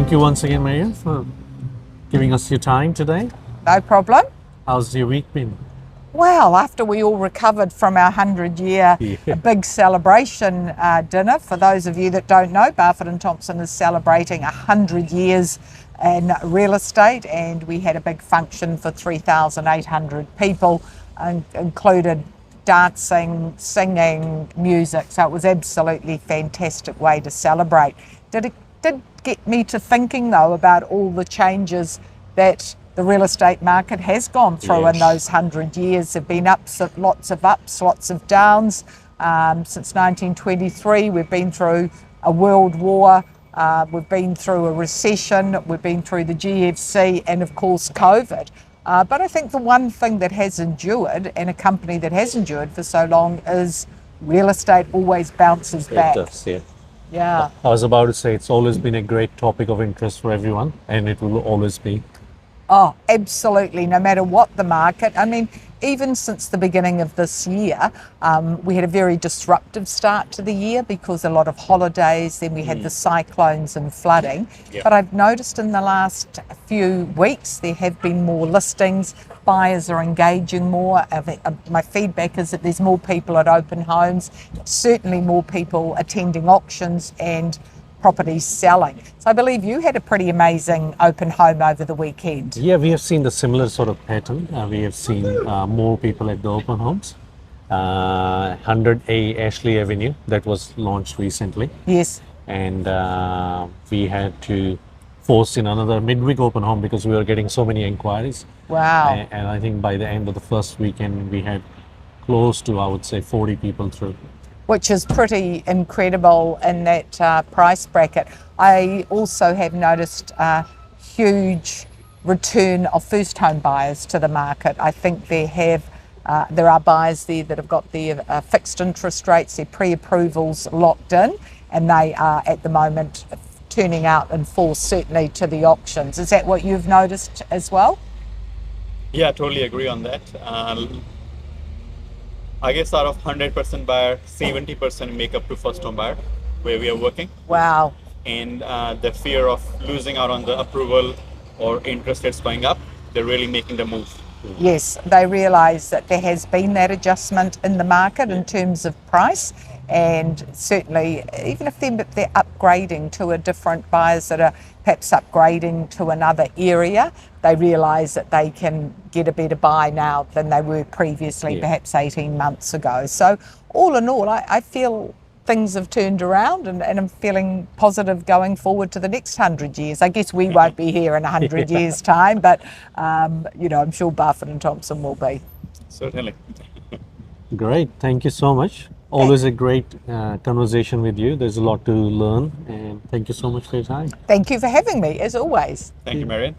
Thank you once again, Marian, for giving us your time today. No problem. How's your week been? Well, after we all recovered from our 100-year big celebration dinner, for those of you that don't know, Barfoot & Thompson is celebrating 100 years in real estate, and we had a big function for 3,800 people, and included dancing, singing, music. So it was absolutely fantastic way to celebrate. It did get me to thinking though about all the changes that the real estate market has gone through in those 100 years. There have been lots of ups, lots of downs. Since 1923, we've been through a world war, we've been through a recession, we've been through the GFC, and of course COVID. But I think the one thing that has endured, and a company that has endured for so long, is real estate always bounces back. It does, yeah. Yeah. I was about to say it's always been a great topic of interest for everyone, and it will always be. Oh, absolutely, no matter what the market. I mean, even since the beginning of this year, we had a very disruptive start to the year because a lot of holidays, then we had the cyclones and flooding. But I've noticed in the last few weeks, there have been more listings, buyers are engaging more. My feedback is that there's more people at open homes, certainly more people attending auctions and properties selling. So I believe you had a pretty amazing open home over the weekend. Yeah, we have seen the similar sort of pattern. We have seen more people at the open homes. 100A Ashley Avenue, that was launched recently. Yes. And we had to force in another midweek open home because we were getting so many inquiries. Wow. And I think by the end of the first weekend, we had close to, I would say, 40 people through. Which is pretty incredible in that price bracket. I also have noticed a huge return of first home buyers to the market. I think there are buyers there that have got their fixed interest rates, their pre-approvals locked in, and they are at the moment turning out in force, certainly to the auctions. Is that what you've noticed as well? Yeah, totally agree on that. I guess out of 100% buyer, 70% make up to first home buyer, where we are working. Wow. And the fear of losing out on the approval or interest rates going up, they're really making the move. Yes, they realise that there has been that adjustment in the market in terms of price, and certainly even if they're upgrading to a different buyers that are perhaps upgrading to another area, they realise that they can get a better buy now than they were previously, perhaps 18 months ago. So all in all, I feel things have turned around, and I'm feeling positive going forward to the next 100 years. I guess we won't be here in 100 years' time, but I'm sure Barfoot & Thompson will be. Certainly. Great, thank you so much. Always a great conversation with you. There's a lot to learn, and thank you so much for your time. Thank you for having me, as always. Thank you, Marian.